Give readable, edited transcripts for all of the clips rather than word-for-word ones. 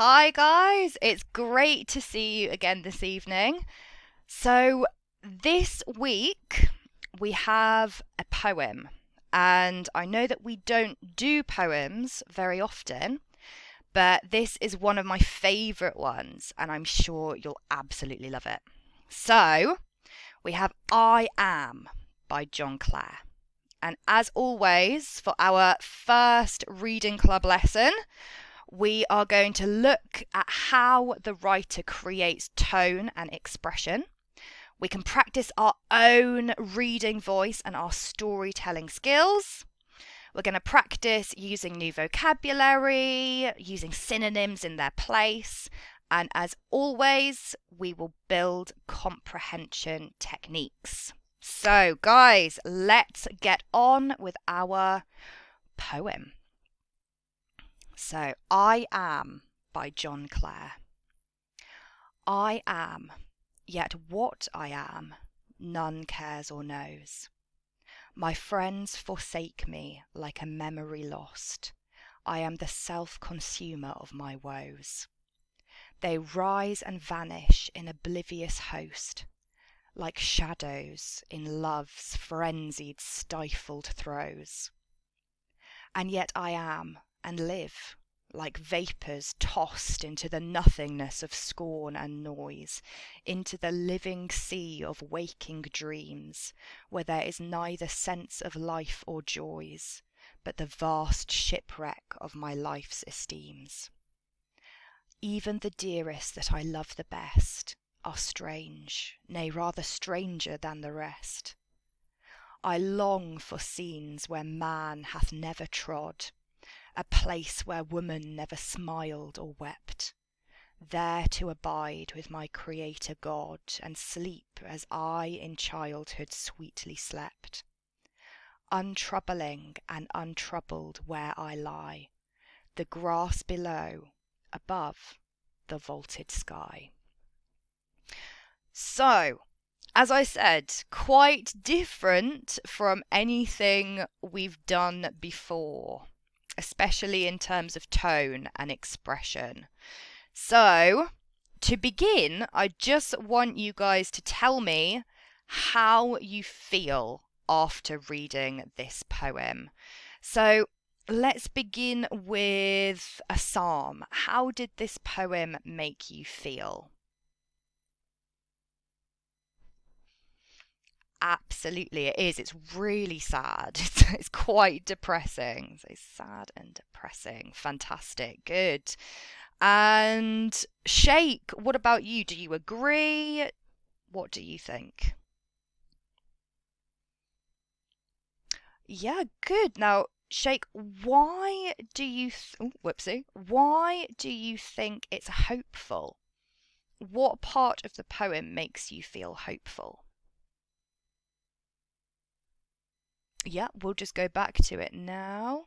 Hi guys, it's great to see you again this evening. So, this week we have a poem, and I know that we don't do poems very often, but this is one of my favourite ones, and I'm sure you'll absolutely love it. So, we have I Am by John Clare. And as always, for our first reading club lesson, we are going to look at how the writer creates tone and expression. We can practice our own reading voice and our storytelling skills. We're going to practice using new vocabulary, using synonyms in their place, and as always, we will build comprehension techniques. So, guys, let's get on with our poem. So, I Am by John Clare. I am, yet what I am, none cares or knows. My friends forsake me like a memory lost. I am the self-consumer of my woes. They rise and vanish in oblivious host, like shadows in love's frenzied, stifled throes. And yet I am, and live, like vapours tossed into the nothingness of scorn and noise, into the living sea of waking dreams, where there is neither sense of life or joys, but the vast shipwreck of my life's esteems. Even the dearest that I love the best are strange, nay, rather stranger than the rest. I long for scenes where man hath never trod, a place where woman never smiled or wept, there to abide with my Creator God and sleep as I in childhood sweetly slept, untroubling and untroubled where I lie, the grass below, above the vaulted sky. So, as I said, quite different from anything we've done before, especially in terms of tone and expression. So, to begin, I just want you guys to tell me how you feel after reading this poem. So, let's begin with a psalm. How did this poem make you feel? Absolutely, it is. It's really sad. It's quite depressing. So sad and depressing. Fantastic. Good. And Shake, what about you? Do you agree? What do you think? Yeah, good. Now, Shake, why do you whoopsie. Why do you think it's hopeful? What part of the poem makes you feel hopeful? Yeah, we'll just go back to it now.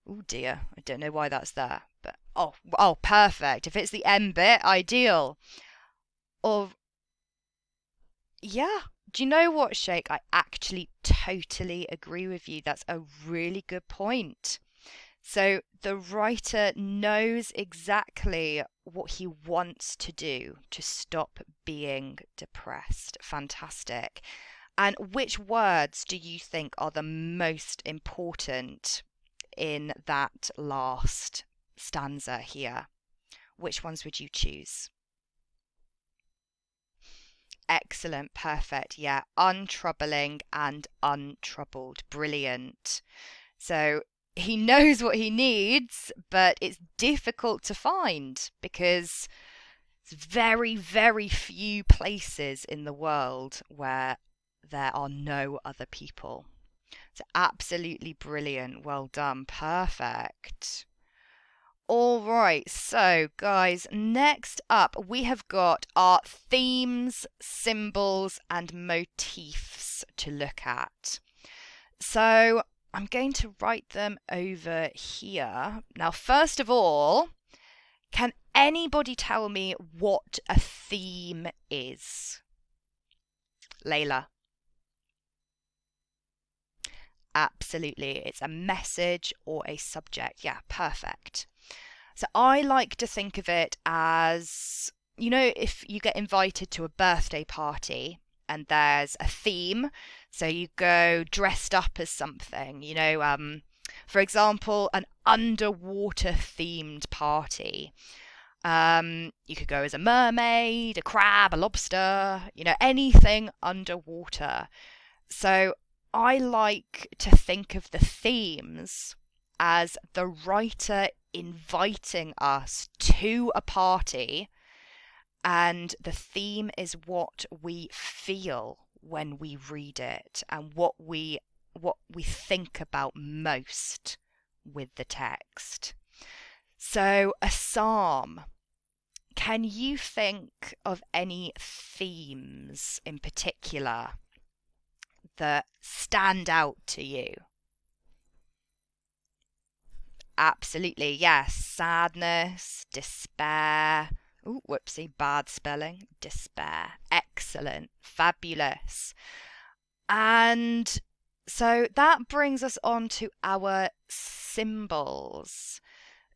Oh dear, I don't know why that's there, but oh, perfect. If it's the M bit, ideal. Or yeah, do you know what, Shake? I actually totally agree with you. That's a really good point. So the writer knows exactly what he wants to do to stop being depressed. Fantastic. And which words do you think are the most important in that last stanza here? Which ones would you choose? Excellent, perfect. Yeah, untroubling and untroubled. Brilliant. So he knows what he needs, but it's difficult to find because there's very, very few places in the world where there are no other people. So absolutely brilliant. Well done. Perfect. All right, so guys, next up we have got our themes, symbols, and motifs to look at. So I'm going to write them over here. Now, first of all, can anybody tell me what a theme is? Layla. Absolutely, it's a message or a subject. Yeah, perfect. So I like to think of it as, you know, if you get invited to a birthday party and there's a theme, so you go dressed up as something, for example, an underwater themed party. You could go as a mermaid, a crab, a lobster, anything underwater. So I like to think of the themes as the writer inviting us to a party, and the theme is what we feel when we read it and what we think about most with the text. So a psalm. Can you think of any themes in particular that stand out to you? Absolutely, yes. Sadness, despair. Ooh, whoopsie, bad spelling. Despair. Excellent. Fabulous. And so that brings us on to our symbols.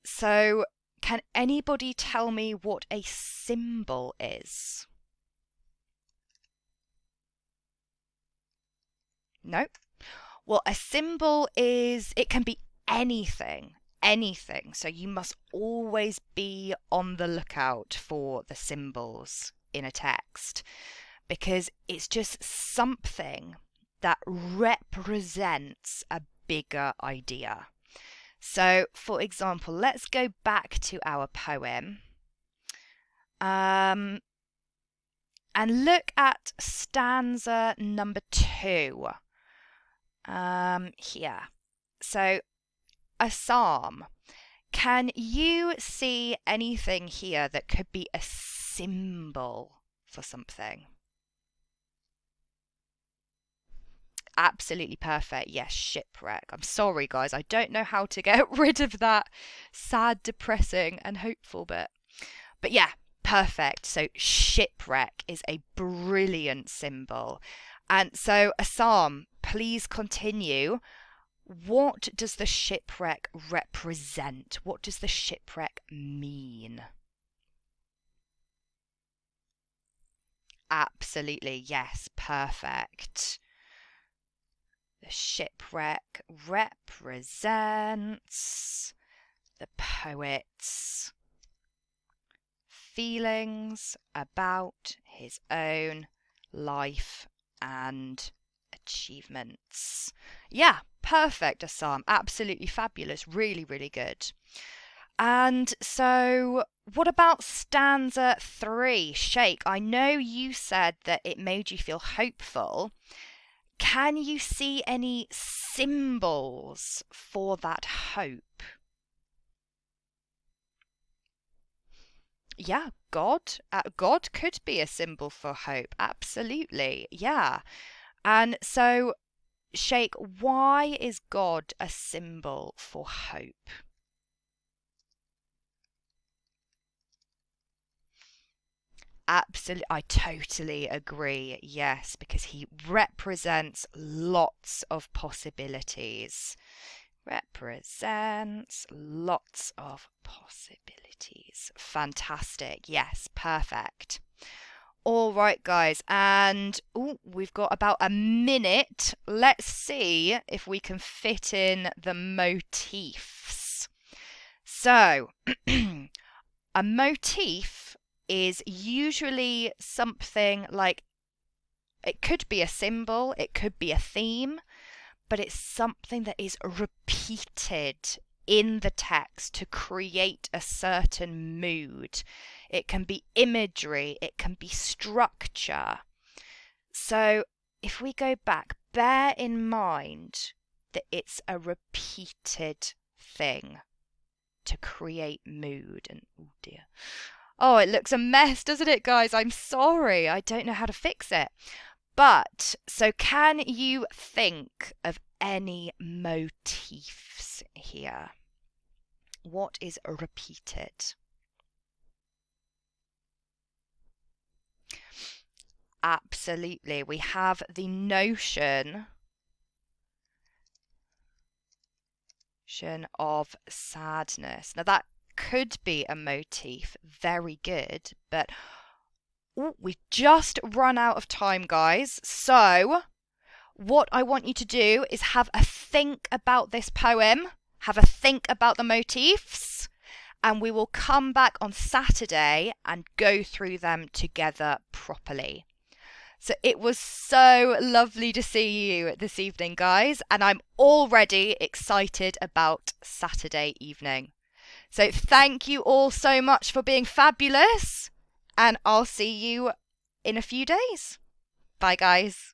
So, can anybody tell me what a symbol is? No? Well, a symbol it can be anything. Anything. So you must always be on the lookout for the symbols in a text, because it's just something that represents a bigger idea. So, for example, let's go back to our poem and look at stanza number 2 here. So, a psalm. Can you see anything here that could be a symbol for something? Absolutely perfect. Yes, shipwreck. I'm sorry, guys. I don't know how to get rid of that sad, depressing, and hopeful bit. But yeah, perfect. So shipwreck is a brilliant symbol. And so, a psalm, please continue. What does the shipwreck represent? What does the shipwreck mean? Absolutely, yes, perfect. The shipwreck represents the poet's feelings about his own life and achievements. Yeah, perfect, a psalm. Absolutely fabulous. Really, really good. And so, what about stanza 3? Shake, I know you said that it made you feel hopeful. Can you see any symbols for that hope? Yeah, God. God could be a symbol for hope. Absolutely. Yeah. And so, Sheikh, why is God a symbol for hope? Absolutely, I totally agree. Yes, because he represents lots of possibilities. Represents lots of possibilities. Fantastic. Yes, perfect. All right, guys, and we've got about a minute. Let's see if we can fit in the motifs. So, a motif is usually something like, it could be a symbol, it could be a theme, but it's something that is repeated in the text to create a certain mood. It can be imagery, it can be structure. So if we go back, bear in mind that it's a repeated thing to create mood. And oh dear. Oh, it looks a mess, doesn't it, guys? I'm sorry. I don't know how to fix it. But, so can you think of any motifs here? What is repeated? Absolutely. We have the notion of sadness. Now that could be a motif. Very good. But we've just run out of time, guys. So what I want you to do is have a think about this poem, have a think about the motifs, and we will come back on Saturday and go through them together properly. So it was so lovely to see you this evening, guys, and I'm already excited about Saturday evening. So thank you all so much for being fabulous, and I'll see you in a few days. Bye, guys.